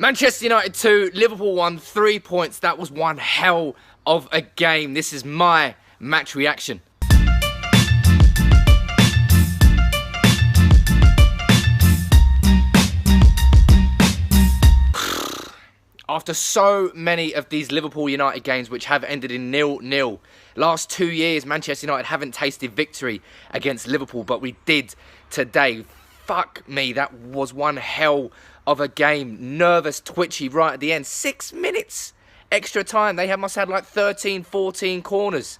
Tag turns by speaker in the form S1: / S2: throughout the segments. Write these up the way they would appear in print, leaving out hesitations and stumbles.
S1: Manchester United 2, Liverpool 1, 3 points. That was one hell of a game. This is my match reaction. After so many of these Liverpool United games which have ended in 0-0, last 2 years Manchester United haven't tasted victory against Liverpool, but we did today. Fuck me, that was one hell of a game. Nervous, twitchy right at the end. 6 minutes extra time. They must have had like 13, 14 corners.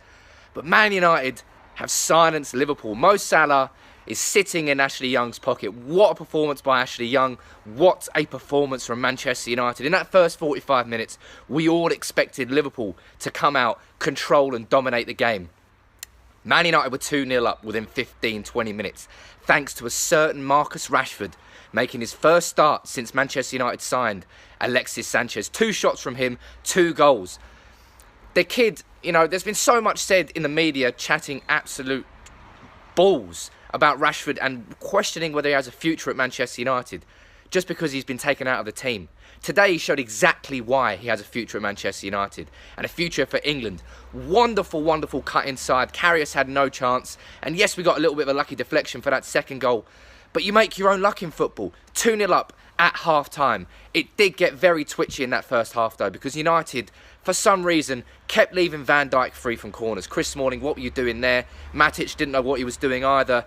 S1: But Man United have silenced Liverpool. Mo Salah is sitting in Ashley Young's pocket. What a performance by Ashley Young. What a performance from Manchester United. In that first 45 minutes, we all expected Liverpool to come out, control and dominate the game. Man United were 2-0 up within 15, 20 minutes, thanks to a certain Marcus Rashford making his first start since Manchester United signed Alexis Sanchez. 2 shots from him, 2 goals. The kid, you know, there's been so much said in the media chatting absolute balls about Rashford and questioning whether he has a future at Manchester United just because he's been taken out of the team. Today he showed exactly why he has a future at Manchester United and a future for England. Wonderful, wonderful cut inside. Karius had no chance. And yes, we got a little bit of a lucky deflection for that second goal. But you make your own luck in football. 2-0 up at half-time. It did get very twitchy in that first half, though, because United, for some reason, kept leaving Van Dijk free from corners. Chris Smalling, what were you doing there? Matic didn't know what he was doing either.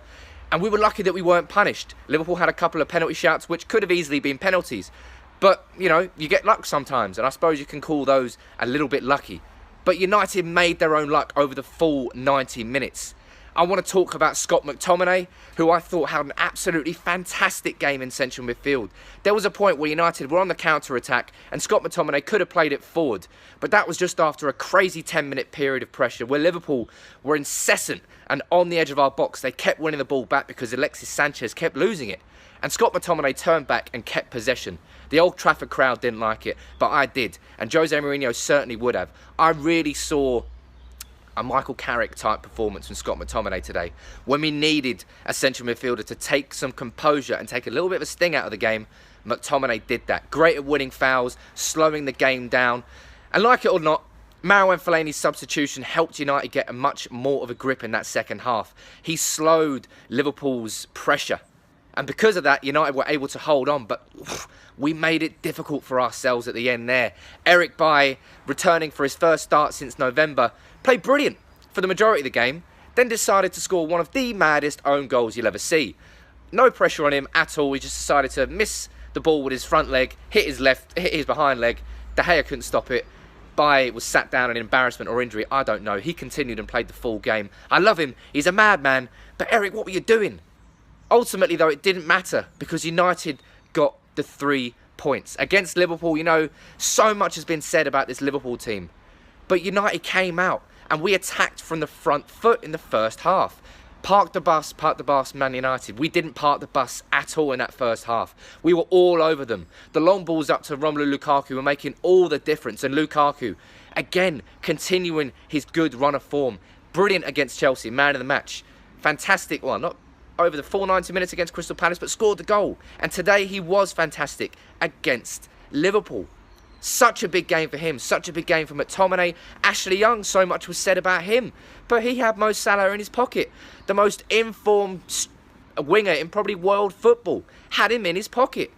S1: And we were lucky that we weren't punished. Liverpool had a couple of penalty shouts, which could have easily been penalties. But, you know, you get luck sometimes, and I suppose you can call those a little bit lucky. But United made their own luck over the full 90 minutes. I want to talk about Scott McTominay, who I thought had an absolutely fantastic game in central midfield. There was a point where United were on the counter-attack and Scott McTominay could have played it forward. But that was just after a crazy 10-minute period of pressure where Liverpool were incessant and on the edge of our box. They kept winning the ball back because Alexis Sanchez kept losing it. And Scott McTominay turned back and kept possession. The Old Trafford crowd didn't like it, but I did. And Jose Mourinho certainly would have. I really saw a Michael Carrick type performance from Scott McTominay today. When we needed a central midfielder to take some composure and take a little bit of a sting out of the game, McTominay did that. Great at winning fouls, slowing the game down. And like it or not, Marouane Fellaini's substitution helped United get a much more of a grip in that second half. He slowed Liverpool's pressure. And because of that, United were able to hold on, but we made it difficult for ourselves at the end there. Eric Bailly, returning for his first start since November, played brilliant for the majority of the game, then decided to score one of the maddest own goals you'll ever see. No pressure on him at all. He just decided to miss the ball with his front leg, hit his behind leg. De Gea couldn't stop it. Bailly was sat down in embarrassment or injury, I don't know. He continued and played the full game. I love him. He's a madman. But Eric, what were you doing? Ultimately, though, it didn't matter because United got the 3 points. Against Liverpool, you know, so much has been said about this Liverpool team. But United came out and we attacked from the front foot in the first half. Park the bus, Man United. We didn't park the bus at all in that first half. We were all over them. The long balls up to Romelu Lukaku were making all the difference. And Lukaku, again, continuing his good run of form. Brilliant against Chelsea, man of the match. Fantastic, well, not over the full 90 minutes against Crystal Palace, but scored the goal. And today he was fantastic against Liverpool. Such a big game for him, such a big game for McTominay. Ashley Young, so much was said about him, but he had Mo Salah in his pocket. The most informed winger in probably world football had him in his pocket.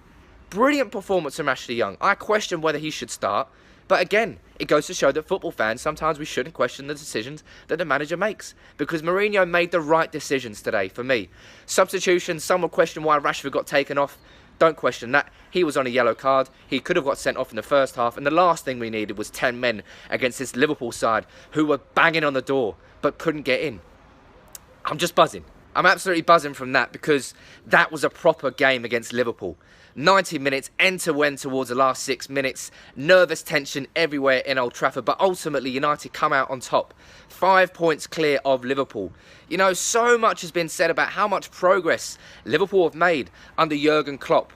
S1: Brilliant performance from Ashley Young. I question whether he should start, but again, it goes to show that football fans, sometimes we shouldn't question the decisions that the manager makes. Because Mourinho made the right decisions today, for me. Substitutions, some will question why Rashford got taken off. Don't question that. He was on a yellow card. He could have got sent off in the first half. And the last thing we needed was 10 men against this Liverpool side who were banging on the door but couldn't get in. I'm just buzzing. I'm absolutely buzzing from that because that was a proper game against Liverpool. 90 minutes, end-to-end towards the last 6 minutes. Nervous tension everywhere in Old Trafford. But ultimately, United come out on top. 5 points clear of Liverpool. You know, so much has been said about how much progress Liverpool have made under Jurgen Klopp.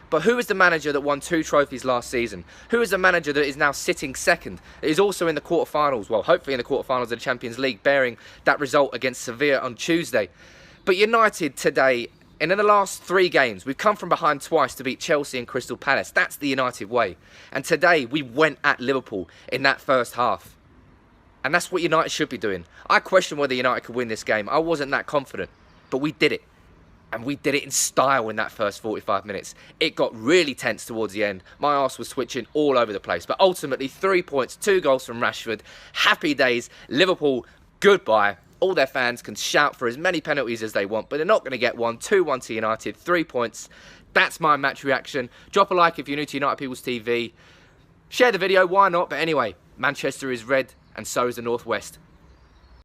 S1: But who is the manager that won 2 trophies last season? Who is the manager that is now sitting second? That is also in the quarterfinals, well, hopefully in the quarterfinals of the Champions League, bearing that result against Sevilla on Tuesday. But United today And in the last 3 games, we've come from behind twice to beat Chelsea and Crystal Palace. That's the United way. And today, we went at Liverpool in that first half. And that's what United should be doing. I question whether United could win this game. I wasn't that confident. But we did it. And we did it in style in that first 45 minutes. It got really tense towards the end. My arse was switching all over the place. But ultimately, 3 points, 2 goals from Rashford. Happy days. Liverpool, goodbye. All their fans can shout for as many penalties as they want, but they're not going to get one. 2-1 to United, 3 points. That's my match reaction. Drop a like if you're new to United People's TV. Share the video, why not? But anyway, Manchester is red and so is the Northwest.